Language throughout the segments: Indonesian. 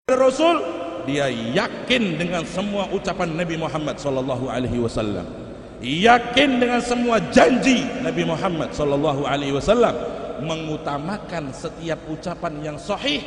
Rasul, dia yakin dengan semua ucapan Nabi Muhammad sallallahu alaihi wasallam, yakin dengan semua janji Nabi Muhammad sallallahu alaihi wasallam, mengutamakan setiap ucapan yang sahih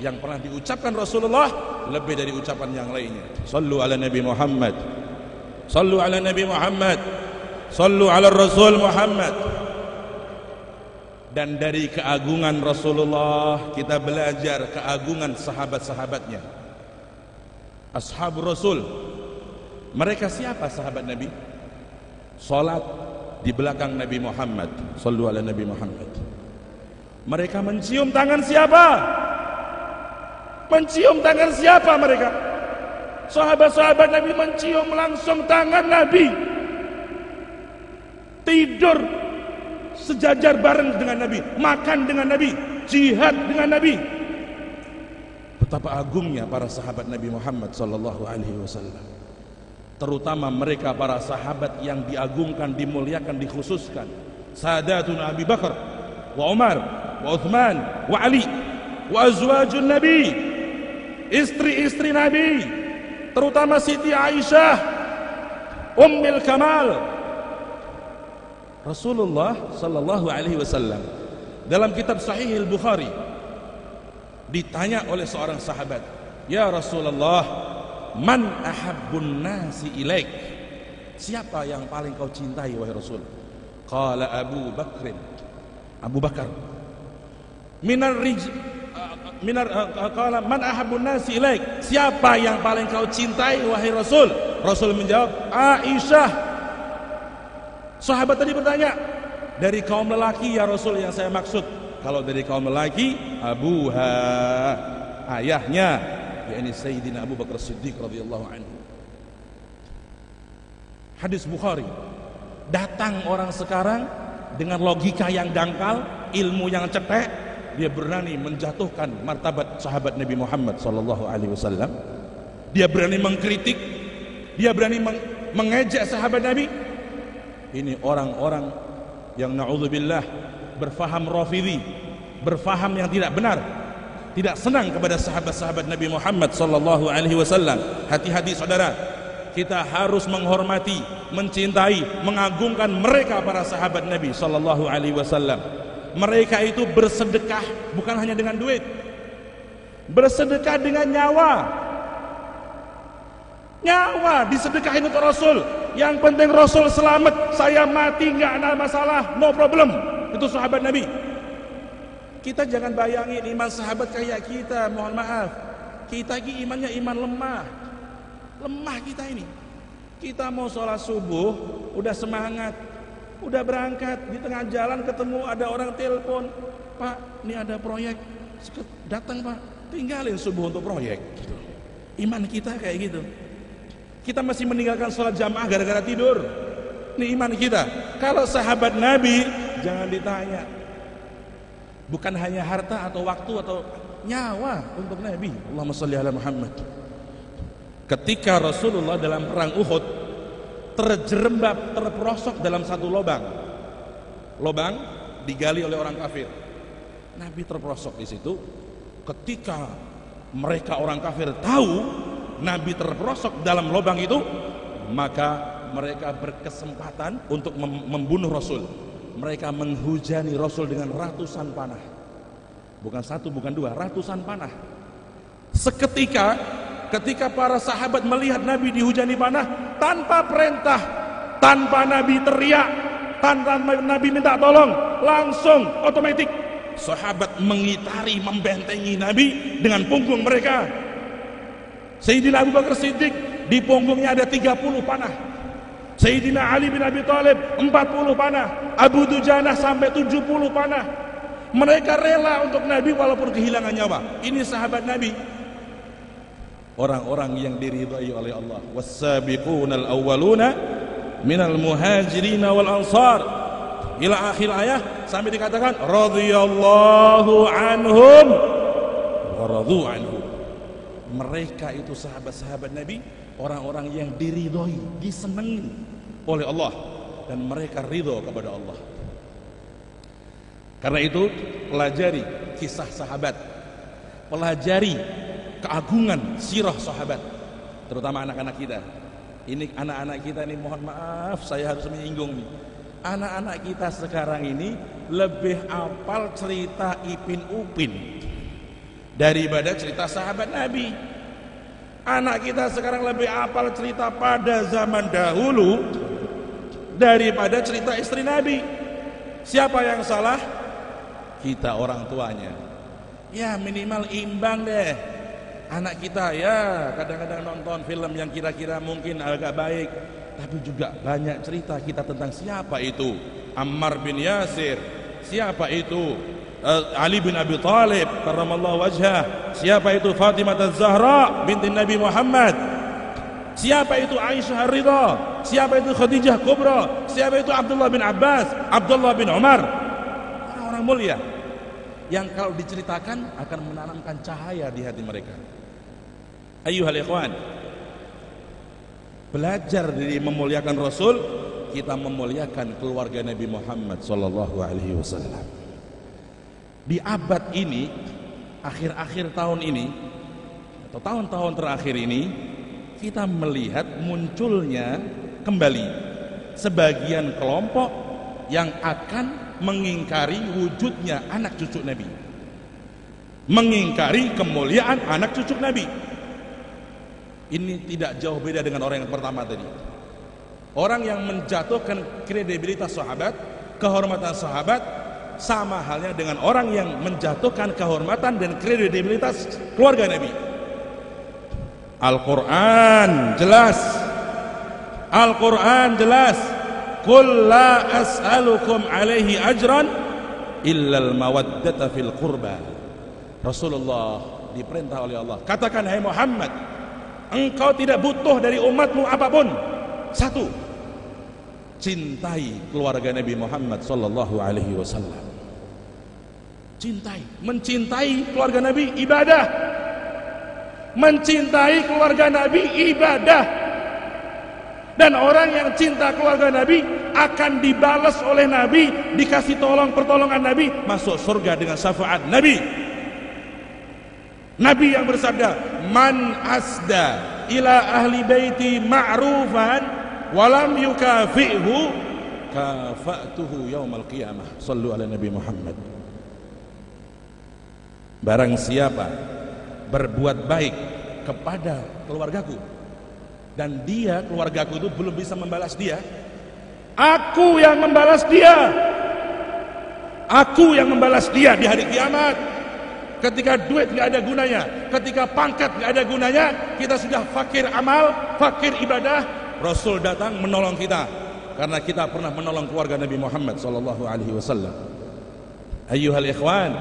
yang pernah diucapkan Rasulullah lebih dari ucapan yang lainnya. Sallu ala Nabi Muhammad, sallu ala Nabi Muhammad, sallu ala Rasul Muhammad. Dan dari keagungan Rasulullah kita belajar keagungan sahabat-sahabatnya, Ashabur Rasul. Mereka siapa sahabat Nabi? Salat di belakang Nabi Muhammad, sallu ala Nabi Muhammad. Mereka mencium tangan siapa? Mencium tangan siapa mereka? Sahabat-sahabat Nabi mencium langsung tangan Nabi. Tidur sejajar bareng dengan Nabi, makan dengan Nabi, jihad dengan Nabi. Betapa agungnya para sahabat Nabi Muhammad sallallahu alaihi wasallam. Terutama mereka para sahabat yang diagungkan, dimuliakan, dikhususkan. Sadatuna Abi Bakar wa Umar wa Uthman wa Ali wa azwajun Nabi, istri-istri Nabi, terutama Siti Aisyah Ummul Kamal. Rasulullah sallallahu alaihi wasallam dalam kitab Sahih Al-Bukhari ditanya oleh seorang sahabat, "Ya Rasulullah, man ahabbun nasi ilaik?" Siapa yang paling kau cintai wahai Rasul? Qala Abu Bakr. Abu Bakar. Qala man ahabbun nasi ilaik? Siapa yang paling kau cintai wahai Rasul? Rasul menjawab, Aisyah. Sahabat tadi bertanya, dari kaum lelaki ya Rasul yang saya maksud? Kalau dari kaum lelaki, abuha, ayahnya, yakni Sayyidina Abu Bakar Siddiq radhiyallahu anhu. Hadis Bukhari. Datang orang sekarang dengan logika yang dangkal, ilmu yang cetek, dia berani menjatuhkan martabat sahabat Nabi Muhammad sallallahu alaihi wasallam. Dia berani mengkritik, dia berani mengejek sahabat Nabi. Ini orang-orang yang na'udzubillah berfaham Rafidhi, berfaham yang tidak benar, tidak senang kepada sahabat-sahabat Nabi Muhammad sallallahu alaihi wasallam. Hati-hati saudara, kita harus menghormati, mencintai, mengagungkan mereka para sahabat Nabi sallallahu alaihi wasallam. Mereka itu bersedekah bukan hanya dengan duit, bersedekah dengan nyawa. Nyawa disedekahin untuk Rasul. Yang penting Rasul selamat, saya mati nggak ada masalah, no problem. Itu sahabat Nabi. Kita jangan bayangin iman sahabat kayak kita, mohon maaf. Kita ini imannya iman lemah. Lemah kita ini. Kita mau sholat subuh, udah semangat, udah berangkat, di tengah jalan ketemu ada orang telepon, "Pak, ini ada proyek." Datang Pak, tinggalin subuh untuk proyek. Iman kita kayak gitu. Kita masih meninggalkan sholat jamaah gara-gara tidur. Ini iman kita. Kalau sahabat Nabi, jangan ditanya. Bukan hanya harta atau waktu atau nyawa untuk Nabi. Allahumma sholli ala Muhammad. Ketika Rasulullah dalam perang Uhud terjerembab, terperosok dalam satu lubang. Lubang digali oleh orang kafir. Nabi terperosok di situ. Ketika mereka orang kafir tahu Nabi terperosok dalam lubang itu, maka mereka berkesempatan untuk membunuh Rasul. Mereka menghujani Rasul dengan ratusan panah. Bukan satu, bukan dua, ratusan panah. Seketika, ketika para sahabat melihat Nabi dihujani panah, tanpa perintah, tanpa Nabi teriak, tanpa Nabi minta tolong, langsung otomatis sahabat mengitari, membentengi Nabi dengan punggung mereka. Sayyidina Abu Bakar Siddiq di punggungnya ada 30 panah. Sayyidina Ali bin Abi Thalib 40 panah. Abu Dujanah sampai 70 panah. Mereka rela untuk Nabi walaupun kehilangan nyawa. Ini sahabat Nabi. Orang-orang yang diridhai oleh Allah. Was-sabiqunal awwaluna minal muhajirin wal ansar. Ila akhir ayat sampai dikatakan radhiyallahu anhum wa radu anhu. Mereka itu sahabat-sahabat Nabi, orang-orang yang diridhoi, disenangi oleh Allah, dan mereka ridho kepada Allah. Karena itu pelajari kisah sahabat, pelajari keagungan sirah sahabat, terutama anak-anak kita. Ini anak-anak kita ini, mohon maaf saya harus menyinggung nih. Anak-anak kita sekarang ini lebih hafal cerita Ipin Upin daripada cerita sahabat Nabi. Anak kita sekarang lebih hafal cerita pada zaman dahulu daripada cerita istri Nabi. Siapa yang salah? Kita orang tuanya. Ya minimal imbang deh. Anak kita ya kadang-kadang nonton film yang kira-kira mungkin agak baik, tapi juga banyak cerita kita tentang siapa itu Ammar bin Yasir, siapa itu Ali bin Abi Thalib karramallahu wajhah, siapa itu Fatimah Az-Zahra binti Nabi Muhammad, siapa itu Aisyah Ar-Ridha, siapa itu Khadijah Kubra, siapa itu Abdullah bin Abbas, Abdullah bin Umar, orang-orang mulia yang kalau diceritakan akan menanamkan cahaya di hati mereka. Ayyuhal ikhwan, belajar dari memuliakan Rasul, kita memuliakan keluarga Nabi Muhammad sallallahu alaihi wasallam. Di abad ini, akhir-akhir tahun ini atau tahun-tahun terakhir ini, kita melihat munculnya kembali sebagian kelompok yang akan mengingkari wujudnya anak cucu Nabi, mengingkari kemuliaan anak cucu Nabi. Ini tidak jauh beda dengan orang yang pertama tadi. Orang yang menjatuhkan kredibilitas sahabat, kehormatan sahabat, sama halnya dengan orang yang menjatuhkan kehormatan dan kredibilitas keluarga Nabi. Al-Quran jelas, Al-Quran jelas, qul la as'alukum alaihi ajran illal mawaddata fil qurba. Rasulullah diperintah oleh Allah, katakan hai Muhammad, engkau tidak butuh dari umatmu apapun. Satu, cintai keluarga Nabi Muhammad sallallahu alaihi wasallam. Cintai, mencintai keluarga Nabi ibadah. Mencintai keluarga Nabi ibadah. Dan orang yang cinta keluarga Nabi akan dibalas oleh Nabi, dikasih pertolongan Nabi, masuk surga dengan syafaat Nabi. Nabi yang bersabda, man asda ila ahli baiti ma'rufan walam yukafi'hu kafa'tuhu yaumal qiyamah. Sallu ala Nabi Muhammad. Barang siapa berbuat baik kepada keluargaku dan dia, keluargaku itu belum bisa membalas dia, aku yang membalas dia. Aku yang membalas dia di hari kiamat. Ketika duit gak ada gunanya, ketika pangkat gak ada gunanya, kita sudah fakir amal, fakir ibadah, Rasul datang menolong kita karena kita pernah menolong keluarga Nabi Muhammad sallallahu alaihi wasallam. Ayyuhal ikhwan,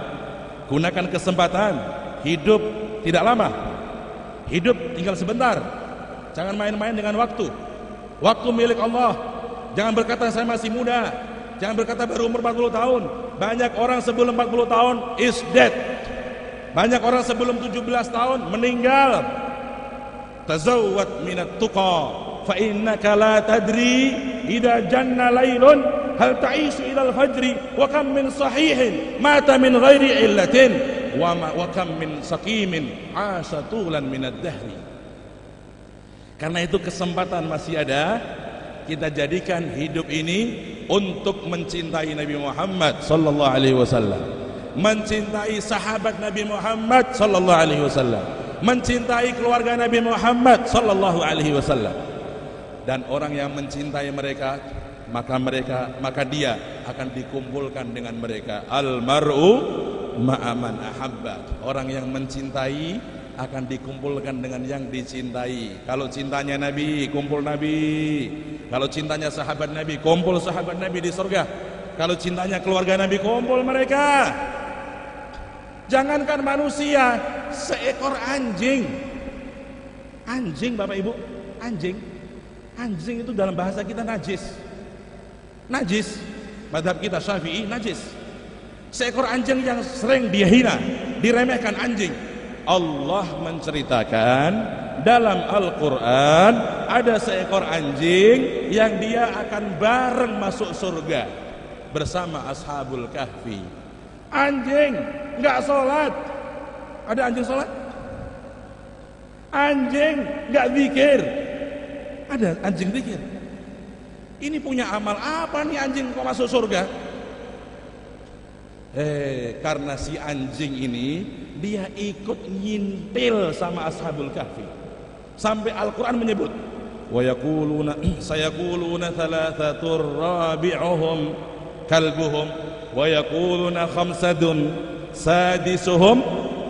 gunakan kesempatan. Hidup tidak lama, hidup tinggal sebentar. Jangan main-main dengan waktu. Waktu milik Allah. Jangan berkata saya masih muda, jangan berkata baru umur 40 tahun. Banyak orang sebelum 40 tahun is dead. Banyak orang sebelum 17 tahun meninggal. Tazawwad minat tuqa fa innaka la tadri idza janna lailun hal ta'isu ila al-fajri wa kam min sahihin mata min ghairi illatin wa kam min saqimin 'asha tulan min ad-dahri. Karena itu kesempatan masih ada, kita jadikan hidup ini untuk mencintai Nabi Muhammad sallallahu alaihi wasallam, mencintai sahabat Nabi Muhammad sallallahu alaihi wasallam, mencintai keluarga Nabi Muhammad sallallahu alaihi wasallam. Dan orang yang mencintai mereka, maka dia akan dikumpulkan dengan mereka. Al-mar'u ma'aman ahabba. Orang yang mencintai akan dikumpulkan dengan yang dicintai. Kalau cintanya Nabi, kumpul Nabi. Kalau cintanya sahabat Nabi, kumpul sahabat Nabi di surga. Kalau cintanya keluarga Nabi, kumpul mereka. Jangankan manusia, seekor anjing. Anjing Bapak Ibu, anjing. Anjing itu dalam bahasa kita najis. Najis. Madhab kita Syafi'i najis. Seekor anjing yang sering dihina, diremehkan anjing. Allah menceritakan dalam Al-Quran ada seekor anjing yang dia akan bareng masuk surga bersama Ashabul Kahfi. Anjing nggak sholat. Ada anjing sholat? Anjing nggak zikir. Ada anjing zikir. Ini punya amal apa nih anjing kok masuk surga? Karena si anjing ini dia ikut ngintil sama Ashabul Kahfi. Sampai Al-Quran menyebut, wa yaquluna sayaquluna thalathatur rabi'uhum kalbuhum wa yaquluna khamsadun sadisuhum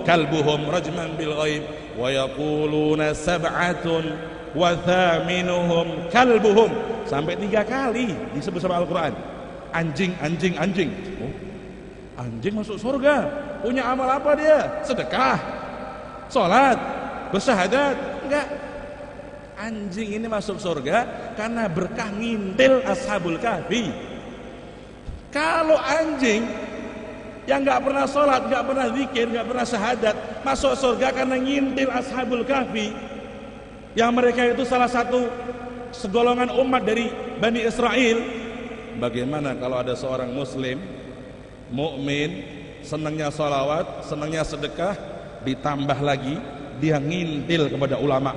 kalbuhum rajman bil ghaib wa yaquluna sab'atun wa thaminuhum kalbuhum. Sampai 3 kali disebut sama Al-Quran. Anjing, anjing, anjing. Oh, anjing masuk surga. Punya amal apa dia? Sedekah, sholat, bersyahadat? Enggak. Anjing ini masuk surga karena berkah ngintil Ashabul Kahfi. Kalau anjing yang enggak pernah sholat, enggak pernah zikir, enggak pernah syahadat, masuk surga karena ngintil Ashabul Kahfi, yang mereka itu salah satu segolongan umat dari Bani Israel. Bagaimana kalau ada seorang muslim mukmin, senangnya sholawat, senangnya sedekah, ditambah lagi dia ngintil kepada ulama,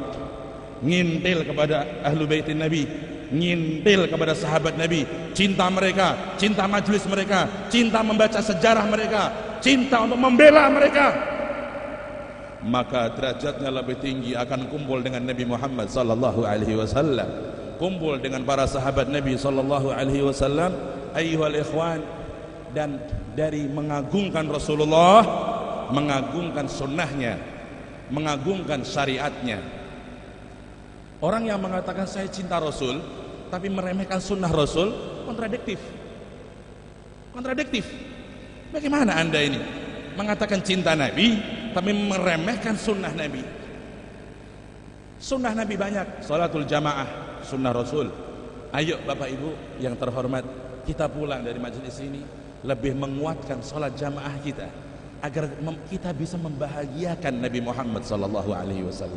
ngintil kepada ahlu baitin Nabi, ngintil kepada sahabat Nabi, cinta mereka, cinta majelis mereka, cinta membaca sejarah mereka, cinta untuk membela mereka, maka derajatnya lebih tinggi, akan kumpul dengan Nabi Muhammad sallallahu alaihi wasallam, kumpul dengan para sahabat Nabi sallallahu alaihi wasallam. Ayyuhal ikhwan, dan dari mengagungkan Rasulullah, mengagungkan sunnahnya, mengagungkan syariatnya. Orang yang mengatakan saya cinta Rasul tapi meremehkan sunnah Rasul, kontradiktif. Kontradiktif. Bagaimana Anda ini mengatakan cinta Nabi tapi meremehkan sunnah Nabi? Sunnah Nabi banyak, salatul jamaah, sunnah Rasul. Ayo Bapak Ibu yang terhormat, kita pulang dari majelis ini lebih menguatkan salat jamaah kita agar kita bisa membahagiakan Nabi Muhammad sallallahu alaihi wasallam.